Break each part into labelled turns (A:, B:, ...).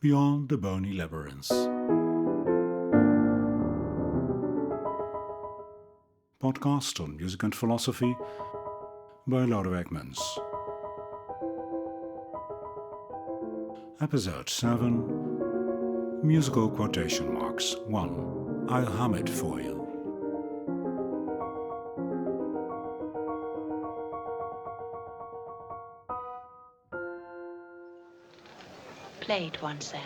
A: Beyond the Bony Labyrinths. Podcast on music and philosophy by Lodewijk Muns. Episode 7. Musical quotation marks 1. I'll hum it for you.
B: Play it once, Sam.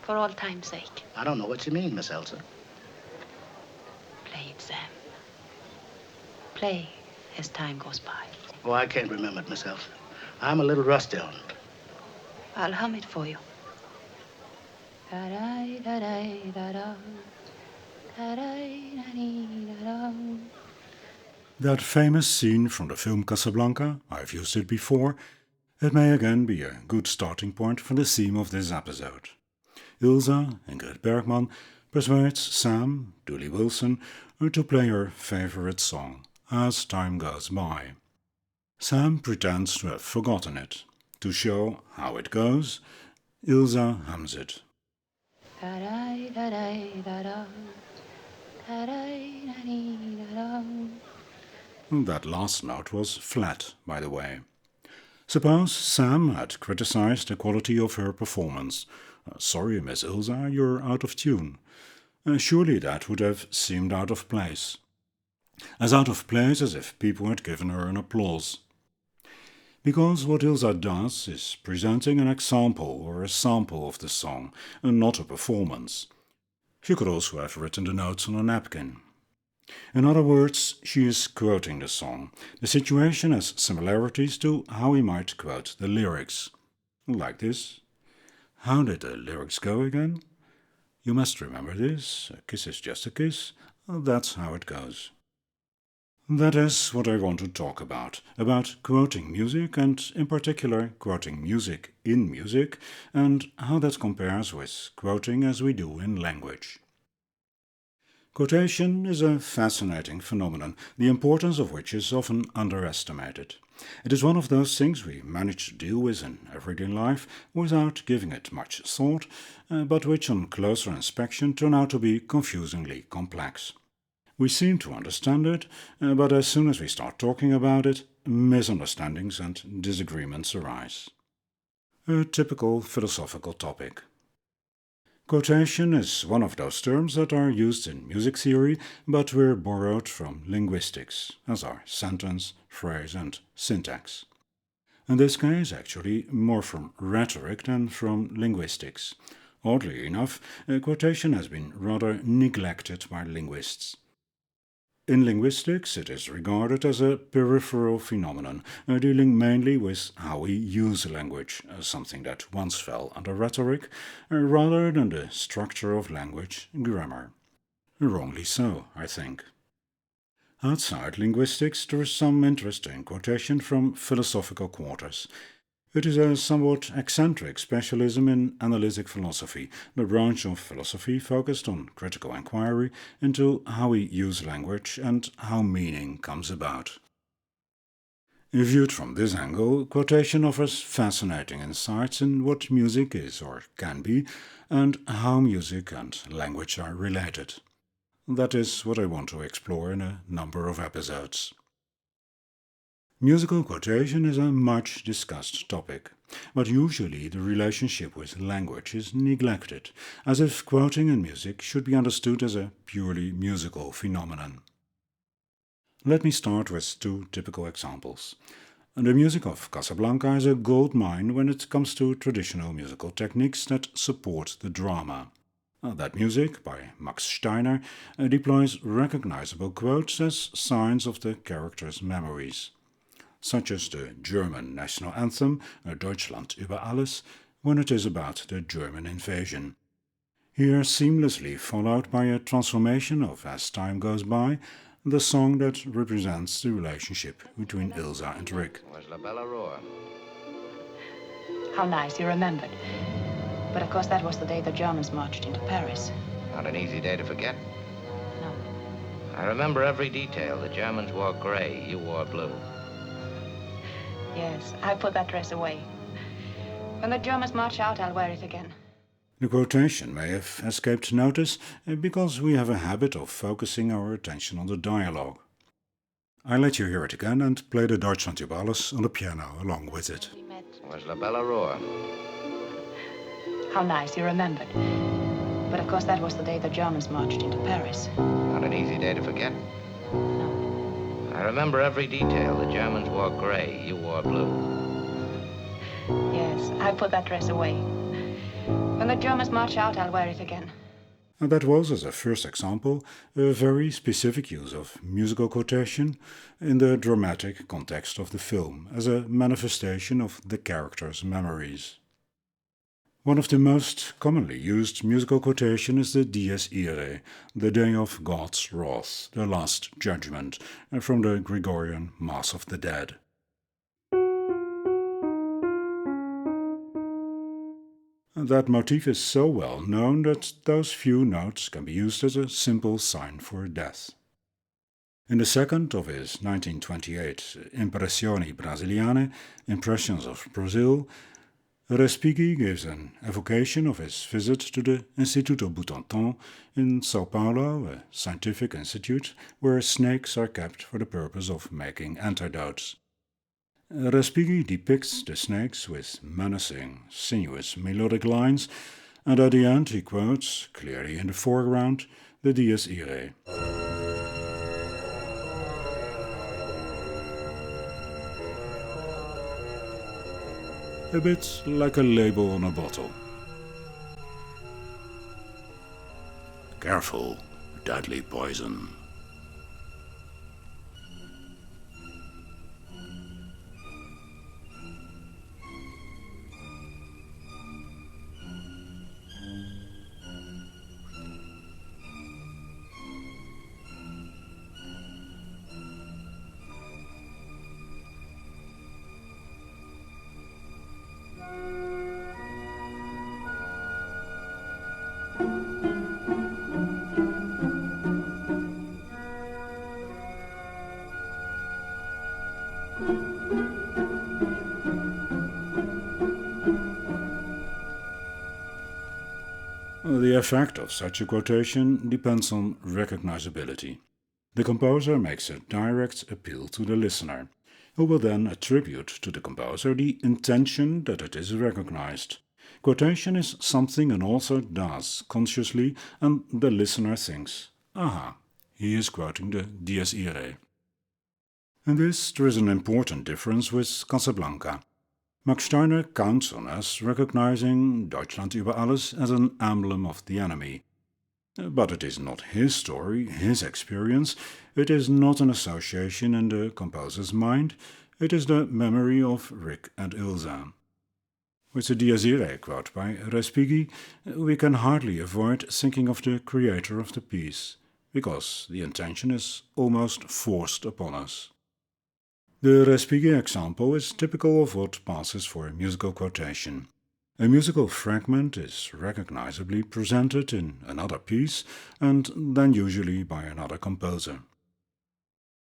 B: For all time's sake.
C: I don't know what you mean, Miss Elsa.
B: Play it, Sam. Play as time goes by.
C: Oh, I can't remember it, Miss Elsa. I'm a little rusty on it.
B: I'll hum it for you.
A: That famous scene from the film Casablanca, I've used it before. It may again be a good starting point for the theme of this episode. Ilsa, Ingrid Bergman, persuades Sam, Dooley Wilson, to play her favorite song, As Time Goes By. Sam pretends to have forgotten it. To show how it goes, Ilsa hums it. That last note was flat, by the way. Suppose Sam had criticized the quality of her performance. Sorry, Miss Ilsa, you're out of tune. Surely that would have seemed out of place. As out of place as if people had given her an applause. Because what Ilsa does is presenting an example or a sample of the song, and not a performance. She could also have written the notes on a napkin. In other words, she is quoting the song. The situation has similarities to how we might quote the lyrics. Like this. How did the lyrics go again? You must remember this. A kiss is just a kiss. That's how it goes. That is what I want to talk about quoting music, and in particular quoting music in music, and how that compares with quoting as we do in language. Quotation is a fascinating phenomenon, the importance of which is often underestimated. It is one of those things we manage to deal with in everyday life without giving it much thought, but which on closer inspection turn out to be confusingly complex. We seem to understand it, but as soon as we start talking about it, misunderstandings and disagreements arise. A typical philosophical topic. Quotation is one of those terms that are used in music theory, but were borrowed from linguistics, as are sentence, phrase, and syntax. In this case, actually, more from rhetoric than from linguistics. Oddly enough, quotation has been rather neglected by linguists. In linguistics, it is regarded as a peripheral phenomenon, dealing mainly with how we use language, something that once fell under rhetoric, rather than the structure of language, grammar. Wrongly so, I think. Outside linguistics, there is some interest in quotation from philosophical quarters. It is a somewhat eccentric specialism in analytic philosophy, the branch of philosophy focused on critical inquiry into how we use language and how meaning comes about. Viewed from this angle, quotation offers fascinating insights in what music is or can be, and how music and language are related. That is what I want to explore in a number of episodes. Musical quotation is a much discussed topic, but usually the relationship with language is neglected, as if quoting in music should be understood as a purely musical phenomenon. Let me start with two typical examples. The music of Casablanca is a gold mine when it comes to traditional musical techniques that support the drama. That music, by Steiner, deploys recognizable quotes as signs of the character's memories, such as the German national anthem, Deutschland über alles, when it is about the German invasion. Here seamlessly followed by a transformation of As Time Goes By, the song that represents the relationship between Ilsa and Rick.
D: Was La Bella Roar.
B: How nice, you remembered. But of course that was the day the Germans marched into Paris.
D: Not an easy day to forget.
B: No.
D: I remember every detail. The Germans wore gray, you wore blue.
B: Yes, I put that dress away. When the Germans march out, I'll wear it again.
A: The quotation may have escaped notice because we have a habit of focusing our attention on the dialogue. I let you hear it again and play the Deutschland über alles on the piano along with it.
B: We met.
D: Was La Belle Aurore.
B: How nice, you remembered. But of course that was the day the Germans marched into Paris.
D: Not an easy day to forget.
B: No.
D: I remember every detail. The Germans wore gray, you wore blue.
B: Yes, I put that dress away. When the Germans march out, I'll wear it again.
A: And that was, as a first example, a very specific use of musical quotation in the dramatic context of the film, as a manifestation of the character's memories. One of the most commonly used musical quotation is the Dies Irae, the Day of God's Wrath, the Last Judgment, from the Gregorian Mass of the Dead. That motif is so well known that those few notes can be used as a simple sign for death. In the second of his 1928 Impressioni brasiliane, Impressions of Brazil, Respighi gives an evocation of his visit to the Instituto Butantan in São Paulo, a scientific institute where snakes are kept for the purpose of making antidotes. Respighi depicts the snakes with menacing, sinuous melodic lines, and at the end he quotes, clearly in the foreground, the Dies Irae. A bit like a label on a bottle. Careful, deadly poison. The effect of such a quotation depends on recognizability. The composer makes a direct appeal to the listener, who will then attribute to the composer the intention that it is recognized. Quotation is something an author does consciously, and the listener thinks, aha, he is quoting the Dies Irae. In this there is an important difference with Casablanca. Max Steiner counts on us recognizing Deutschland über alles as an emblem of the enemy. But it is not his story, his experience, it is not an association in the composer's mind, it is the memory of Rick and Ilsa. With the Dies Irae quote by Respighi, we can hardly avoid thinking of the creator of the piece, because the intention is almost forced upon us. The Respighi example is typical of what passes for musical quotation. A musical fragment is recognizably presented in another piece, and then usually by another composer.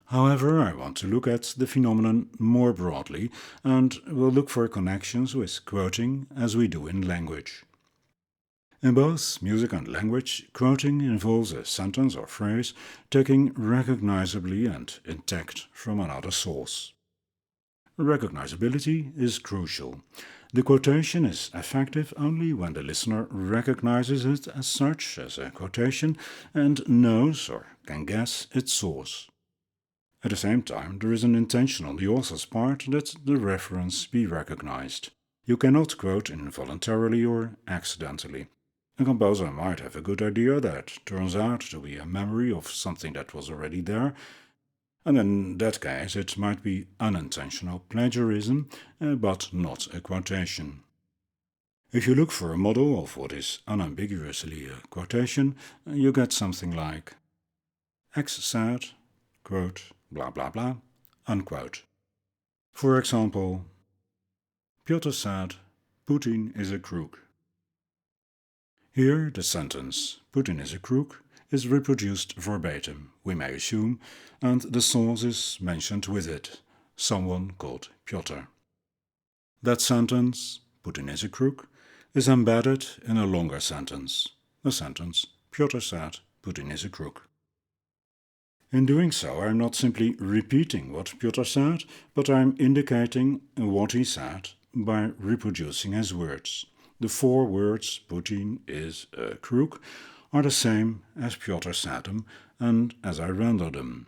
A: However, I want to look at the phenomenon more broadly, and will look for connections with quoting as we do in language. In both music and language, quoting involves a sentence or phrase taken recognizably and intact from another source. Recognizability is crucial. The quotation is effective only when the listener recognizes it as such, as a quotation, and knows or can guess its source. At the same time, there is an intention on the author's part that the reference be recognized. You cannot quote involuntarily or accidentally. A composer might have a good idea that turns out to be a memory of something that was already there, and in that case it might be unintentional plagiarism, but not a quotation. If you look for a model of what is unambiguously a quotation, you get something like X said, quote, blah blah blah, unquote. For example, Piotr said, Putin is a crook. Here the sentence, Putin is a crook, is reproduced verbatim, we may assume, and the source is mentioned with it, someone called Piotr. That sentence, Putin is a crook, is embedded in a longer sentence. The sentence, Piotr said, Putin is a crook. In doing so, I'm not simply repeating what Piotr said, but I'm indicating what he said by reproducing his words. The 4 words, Putin is a crook, are the same as Piotr said them and as I render them.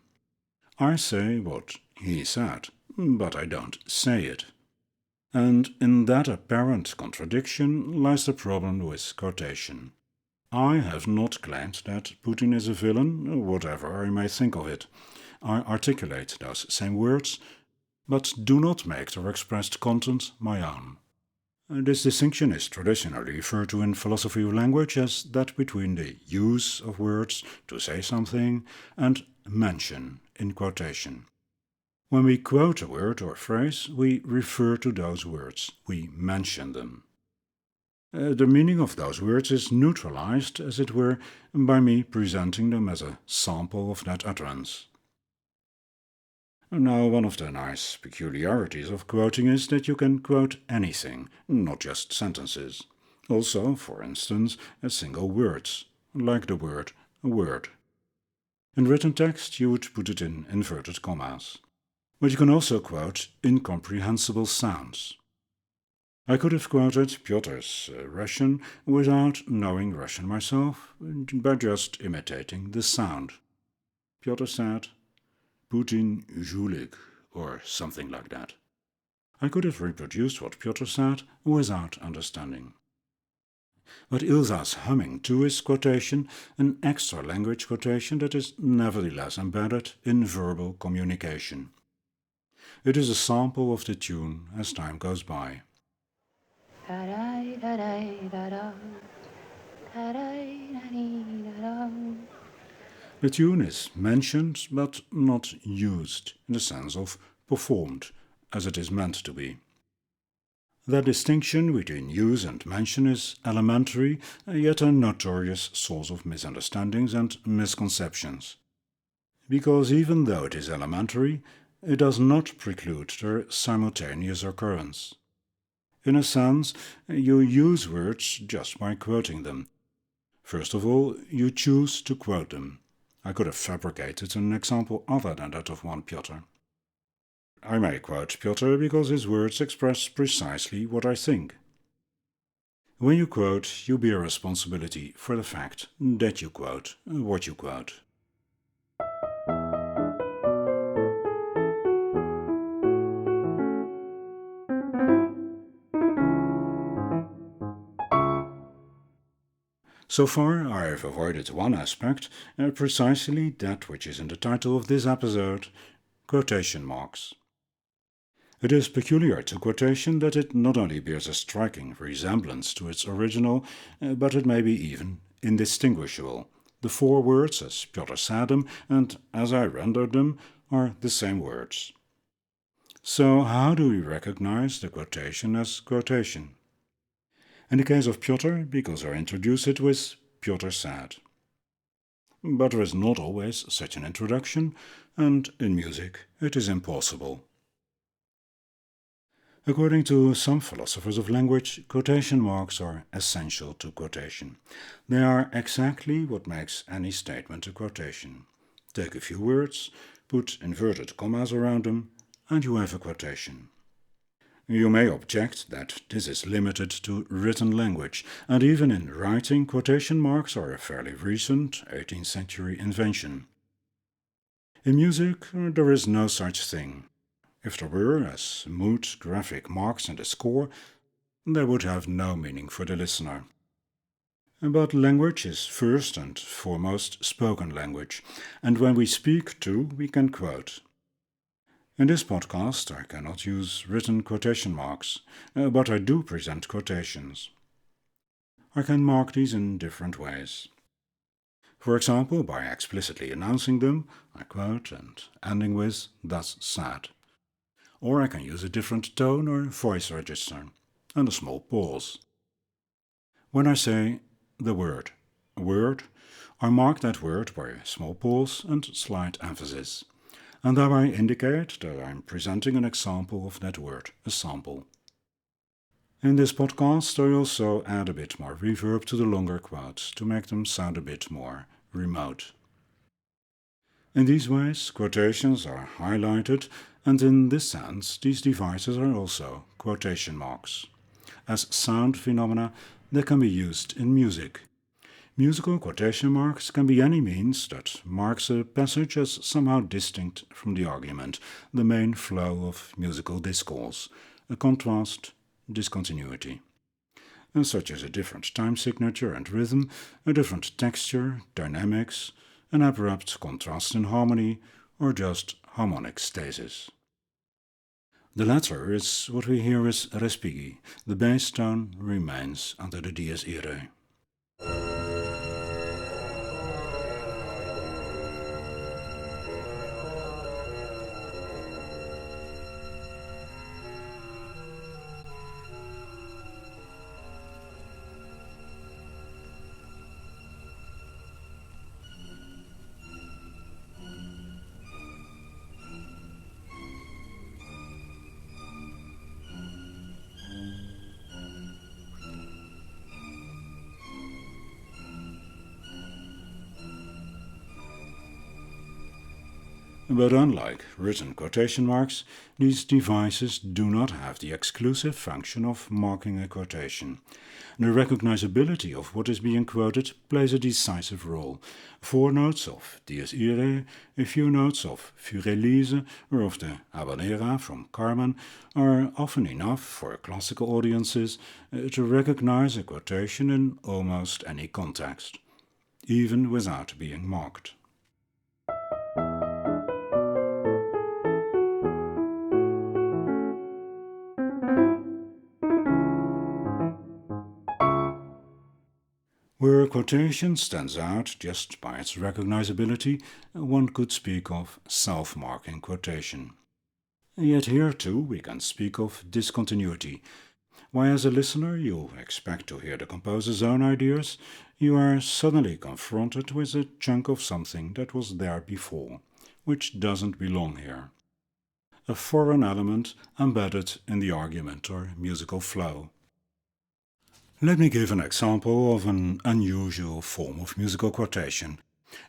A: I say what he said, but I don't say it. And in that apparent contradiction lies the problem with quotation. I have not claimed that Putin is a villain, whatever I may think of it. I articulate those same words, but do not make their expressed content my own. This distinction is traditionally referred to in philosophy of language as that between the use of words to say something and mention in quotation. When we quote a word or phrase, we refer to those words, we mention them. The meaning of those words is neutralized, as it were, by me presenting them as a sample of that utterance. Now, one of the nice peculiarities of quoting is that you can quote anything, not just sentences. Also, for instance, single words, like the word word. In written text, you would put it in inverted commas. But you can also quote incomprehensible sounds. I could have quoted Piotr's Russian without knowing Russian myself, by just imitating the sound. Piotr said, Putin žulik, or something like that. I could have reproduced what Piotr said without understanding. But Ilza's humming too is quotation, an extra language quotation that is nevertheless embedded in verbal communication. It is a sample of the tune as time goes by. The tune is mentioned but not used in the sense of performed, as it is meant to be. That distinction between use and mention is elementary, yet a notorious source of misunderstandings and misconceptions. Because even though it is elementary, it does not preclude their simultaneous occurrence. In a sense, you use words just by quoting them. First of all, you choose to quote them. I could have fabricated an example other than that of one Piotr. I may quote Piotr because his words express precisely what I think. When you quote, you bear responsibility for the fact that you quote what you quote. So far, I have avoided one aspect, precisely that which is in the title of this episode, quotation marks. It is peculiar to quotation that it not only bears a striking resemblance to its original, but it may be even indistinguishable. The 4 words, as Piotr said them, and as I rendered them, are the same words. So how do we recognize the quotation as quotation? In the case of Piotr, because I introduce it with Piotr said. But there is not always such an introduction, and in music it is impossible. According to some philosophers of language, quotation marks are essential to quotation. They are exactly what makes any statement a quotation. Take a few words, put inverted commas around them, and you have a quotation. You may object that this is limited to written language, and even in writing, quotation marks are a fairly recent 18th century invention. In music, there is no such thing. If there were, as smooth graphic marks in the score, they would have no meaning for the listener. But language is first and foremost spoken language, and when we speak too, we can quote. In this podcast, I cannot use written quotation marks, but I do present quotations. I can mark these in different ways. For example, by explicitly announcing them, I quote, and ending with, thus said. Or I can use a different tone or voice register, and a small pause. When I say the word, I mark that word by a small pause and slight emphasis, and thereby indicate that I am presenting an example of that word, a sample. In this podcast, I also add a bit more reverb to the longer quotes to make them sound a bit more remote. In these ways, quotations are highlighted, and in this sense, these devices are also quotation marks. As sound phenomena, they can be used in music. Musical quotation marks can be any means that marks a passage as somehow distinct from the argument, the main flow of musical discourse, a contrast, discontinuity, and such as a different time signature and rhythm, a different texture, dynamics, an abrupt contrast in harmony, or just harmonic stasis. The latter is what we hear as Respighi. The bass tone remains under the dies irae. But unlike written quotation marks, these devices do not have the exclusive function of marking a quotation. The recognizability of what is being quoted plays a decisive role. 4 notes of Dies Irae, a few notes of Für Elise or of the Habanera from Carmen are often enough for classical audiences to recognize a quotation in almost any context, even without being marked. Where a quotation stands out just by its recognizability, one could speak of self-marking quotation. Yet here too we can speak of discontinuity. Why, as a listener, you expect to hear the composer's own ideas, you are suddenly confronted with a chunk of something that was there before, which doesn't belong here. A foreign element embedded in the argument or musical flow. Let me give an example of an unusual form of musical quotation,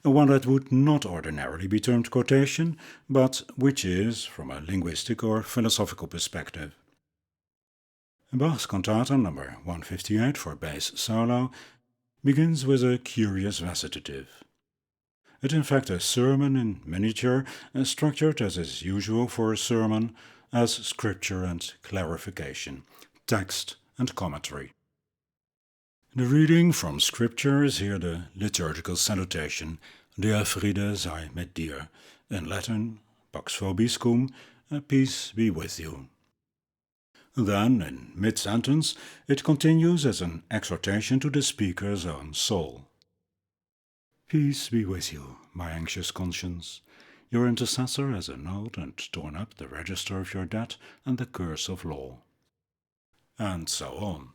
A: one that would not ordinarily be termed quotation, but which is, from a linguistic or philosophical perspective. Bach's Cantata No. 158 for bass solo begins with a curious recitative. It is in fact a sermon in miniature, structured as is usual for a sermon, as scripture and clarification, text and commentary. The reading from Scripture is here the liturgical salutation, Dea Friede sei mit dir, in Latin, Pax vobiscum, peace be with you. Then, in mid-sentence, it continues as an exhortation to the speaker's own soul. Peace be with you, my anxious conscience. Your intercessor has annulled and torn up the register of your debt and the curse of law. And so on.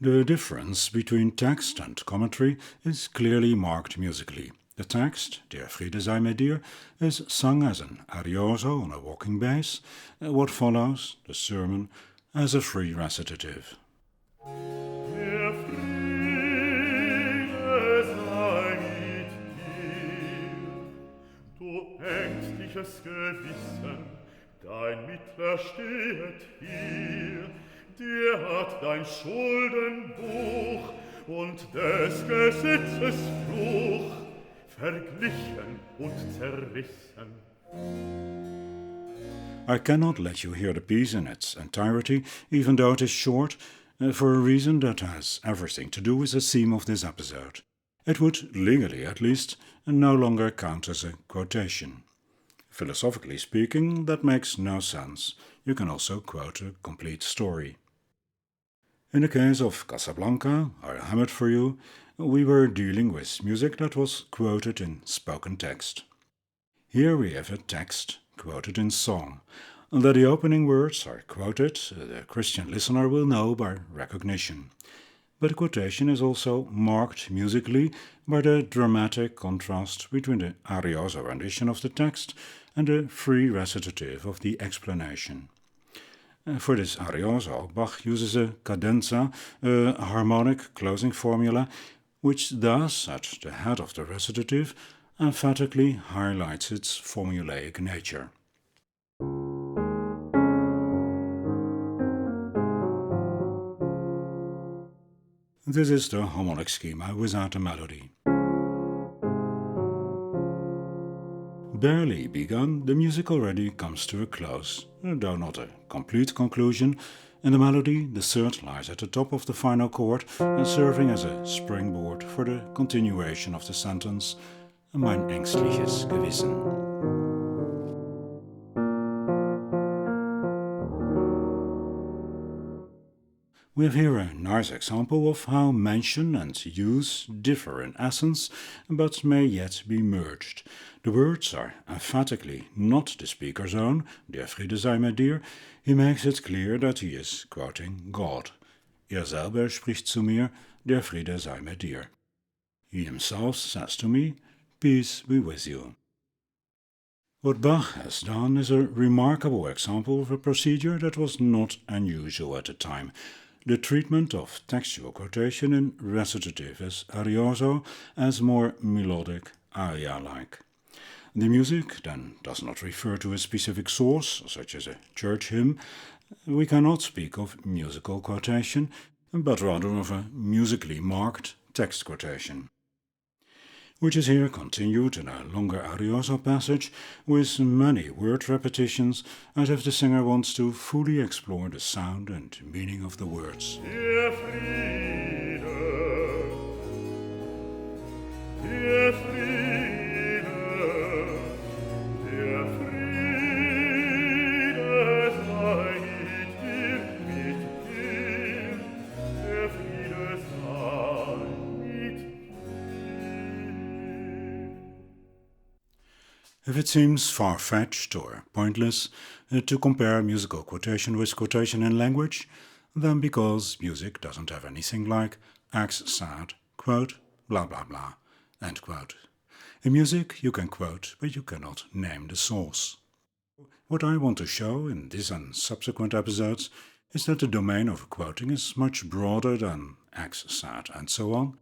A: The difference between text and commentary is clearly marked musically. The text, Der Friede sei mit dir, is sung as an arioso on a walking bass, what follows, the sermon, as a free recitative.
E: Der Friede sei mit dir, du ängstliches Gewissen, dein Mittler stehet hier, der hat dein Schuldenbuch und des Gesetzes Fluch verglichen und zerrissen.
A: I cannot let you hear the piece in its entirety, even though it is short, for a reason that has everything to do with the theme of this episode. It would, legally at least, no longer count as a quotation. Philosophically speaking, that makes no sense. You can also quote a complete story. In the case of Casablanca, I hum it for you, we were dealing with music that was quoted in spoken text. Here we have a text quoted in song. That the opening words are quoted, the Christian listener will know by recognition. But quotation is also marked musically by the dramatic contrast between the arioso rendition of the text and the free recitative of the explanation. For this arioso, Bach uses a cadenza, a harmonic closing formula, which thus, at the head of the recitative, emphatically highlights its formulaic nature. This is the harmonic schema without a melody. Barely begun, the music already comes to a close, though not a complete conclusion. In the melody, the third lies at the top of the final chord, serving as a springboard for the continuation of the sentence, mein ängstliches Gewissen. We have here a nice example of how mention and use differ in essence, but may yet be merged. The words are emphatically not the speaker's own, der Friede sei mir dir. He makes it clear that he is quoting God. Selber spricht zu mir, der Friede sei mir dir. He himself says to me, peace be with you. What Bach has done is a remarkable example of a procedure that was not unusual at the time. The treatment of textual quotation in recitative as arioso as more melodic, aria-like. The music then does not refer to a specific source, such as a church hymn. We cannot speak of musical quotation, but rather of a musically marked text quotation, which is here continued in a longer arioso passage with many word repetitions, as if the singer wants to fully explore the sound and meaning of the words.
E: Der Friede, der Friede, der Friede sei mit dir, der Friede sei mit dir.
A: If it seems far-fetched or pointless to compare musical quotation with quotation in language, then because music doesn't have anything like X said, quote, blah blah blah, end quote. In music you can quote, but you cannot name the source. What I want to show in this and subsequent episodes is that the domain of quoting is much broader than X said and so on,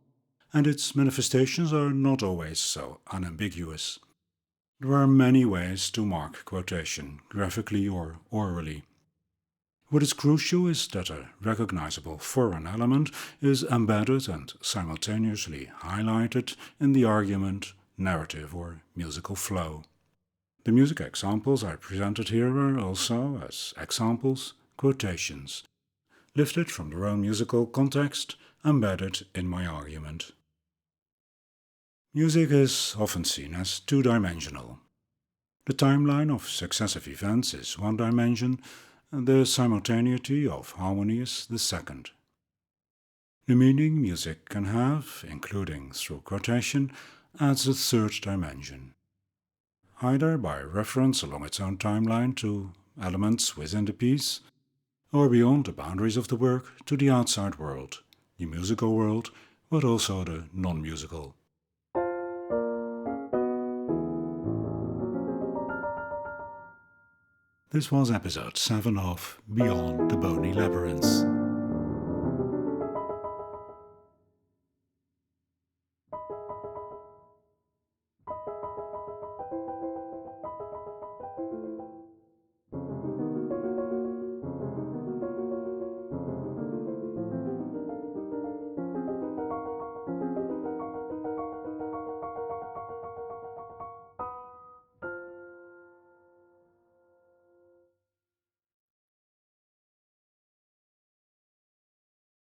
A: and its manifestations are not always so unambiguous. There are many ways to mark quotation, graphically or orally. What is crucial is that a recognizable foreign element is embedded and simultaneously highlighted in the argument, narrative, or musical flow. The music examples I presented here are also, as examples, quotations, lifted from their own musical context, embedded in my argument. Music is often seen as two-dimensional. The timeline of successive events is one dimension, and the simultaneity of harmony is the second. The meaning music can have, including through quotation, adds a third dimension, either by reference along its own timeline to elements within the piece, or beyond the boundaries of the work to the outside world, the musical world, but also the non-musical. This was episode 7 of Beyond the Bony Labyrinths.